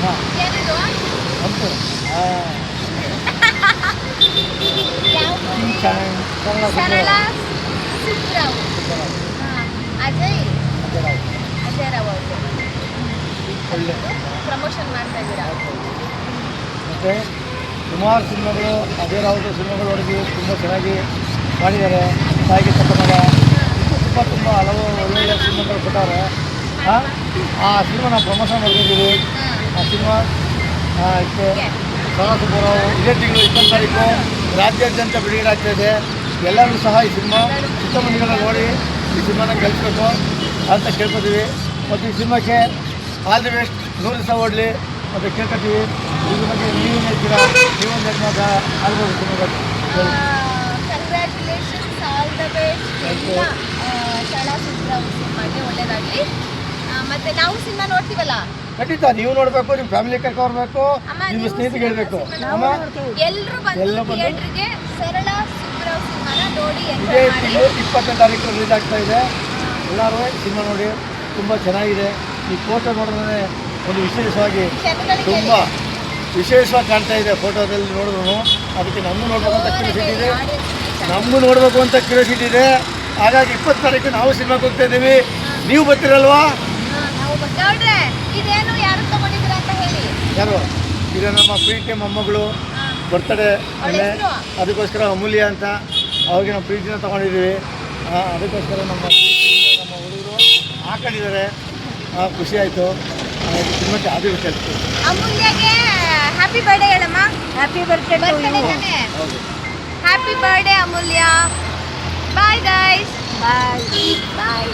ಹಾಂ ಏನಿದು ಅಂತ ಹಾಂ ಯಾವ ಸರಳ ಸರಳ ಸುಬ್ರಾವ್ ಅಜಯ್ ಅಜಯ್ ರಾವ್ ಅವರು ಒಳ್ಳೆ ಪ್ರಮೋಷನ್ ಮಾಡ್ತಾ ಇದ್ದೀರಾ ಮತ್ತು ಸುಮಾರು ಸಿನಿಮಾಗಳು ಅದೇ ರಾವ್ದು ಸಿನಿಮಾಗಳು ನೋಡಿದ್ವಿ ತುಂಬ ಚೆನ್ನಾಗಿ ಮಾಡಿದ್ದಾರೆ ತಾಯಿಗೆ ತಕ್ಕ ಮಗ ತುಂಬ ಹಲವು ಒಳ್ಳೊಳ್ಳೆ ಸಿನಿಮಾಗಳು ಕೊಟ್ಟವ್ರೆ ಆ ಸಿನಿಮಾ ನಾವು ಪ್ರಮೋಷನ್ ಮಾಡ್ತಿದ್ದೀವಿ ಆ ಸಿನಿಮಾ ಇತ್ತು ಸರಸುಪುರವು ಇದೇ ತಿಂಗಳು 20 ತಾರೀಕು ರಾಜ್ಯಾದ್ಯಂತ ಬಿಡುಗಡೆ ಆಗ್ತಾಯಿದೆ. ಎಲ್ಲರೂ ಸಹ ಈ ಸಿನಿಮಾ ಚಿತ್ರಮಂದಿರಗಳ ನೋಡಿ ಈ ಸಿನಿಮಾನ ಗೆಲ್ಲಿಸ್ಬೇಕು ಅಂತ ಕೇಳ್ಕೊತೀವಿ. ಮತ್ತು ಈ ಸಿನಿಮಾಕ್ಕೆ ಆಲ್ ದಿ ಬೆಸ್ಟ್ 100 ದಿವಸ ಓಡಲಿ ಮತ್ತು ಕೇಳ್ಕೊತೀವಿ. ಇದ್ರ ಬಗ್ಗೆ ನೀವೇನು ಹೇಳ್ತೀರಾ? ನೀವೊಂದು ನಿರ್ಮಾತ ಆಗ್ಬೋದು ಸಿನಿಮಾದಲ್ಲಿ. ಕಂಗ್ರ್ಯಾಚುಲೇಷನ್ಸ್ ಆಲ್ ದ ಬೆಸ್ಟ್ ಎಲ್ಲ ಸರಳ ಸುಬ್ರಾವ್ ಸಿನಿಮಾಗೆ ಒಳ್ಳೇದಾಗಲಿ. ಮತ್ತು ನಾವು ಸಿನಿಮಾ ನೋಡ್ತೀವಲ್ಲ ಖಂಡಿತ ನೀವು ನೋಡಬೇಕು, ನಿಮ್ಮ ಫ್ಯಾಮಿಲಿ ಕರ್ಕೊಬರ್ಬೇಕು, ನಿಮ್ಮ ಸ್ನೇಹಿತರಿಗೆ ಹೇಳಬೇಕು. ಎಲ್ಲರೂ ಬಂದು ಥಿಯೇಟ್ರಿಗೆ ಸರಳ ಸುಬ್ರಾವ್ ಸಿನಿಮಾನ ನೋಡಿ ಇದೇ ಎಂಜಾಯ್ ಮಾಡಿ. 20ನೇ ತಾರೀಕು ರಿಲೀಸ್ ಆಗ್ತಾ ಇದೆ. ಎಲ್ಲರೂ ಸಿನಿಮಾ ನೋಡಿ, ತುಂಬ ಚೆನ್ನಾಗಿದೆ. ಈ ಫೋಟೋ ನೋಡಿದ್ರೆ ಒಂದು ವಿಶೇಷವಾಗಿ ತುಂಬ ವಿಶೇಷವಾಗಿ ಕಾಣ್ತಾ ಇದೆ ಫೋಟೋದಲ್ಲಿ ನೋಡಿದ್ರು. ಅದಕ್ಕೆ ನಮಗೂ ನೋಡಬೇಕು ಅಂತ ಕ್ಯೂರಿಯಾಸಿಟಿ ಇದೆ, ಹಾಗಾಗಿ 20 ತಾರೀಕು ನಾವು ಸಿನಿಮಾಗೆ ಹೋಗ್ತಾ ಇದ್ದೀವಿ. ನೀವು ಬರ್ತೀರಲ್ವಾ? ನಾವು ನೋಡ್ರೆ ಇದೇನು ಯಾರು ತಗೊಂಡಿದ್ದೀರಾ ಅಂತ ಹೇಳಿ. ಯಾರು ಈಗ ನಮ್ಮ ಪ್ರೀತಿ ಮೊಮ್ಮಗಳು ಬರ್ತಡೇ ಅದಕ್ಕೋಸ್ಕರ ಅಮೂಲ್ಯ ಅಂತ ಅವ್ರಿಗೆ ನಾವು ಪ್ರೀತಿನ ತೊಗೊಂಡಿದ್ದೀವಿ. ಅದಕ್ಕೋಸ್ಕರ ನಮ್ಮ ಹುಡುಗರು ಹಾಕೊಂಡಿದ್ದಾರೆ. ಖುಷಿ ಆಯಿತು. ಸಿನಿಮಾಕ್ಕೆ ಆದಿ ವಿಚಾರಿಸ್ತೀವಿ. ಅಮೂಲ್ಯಗೆ ಹ್ಯಾಪಿ ಬರ್ಡೇ ಹೇಳಮ್ಮ. Happy birthday happy birthday Amulya. Bye guys. Bye ಬಾಯ್.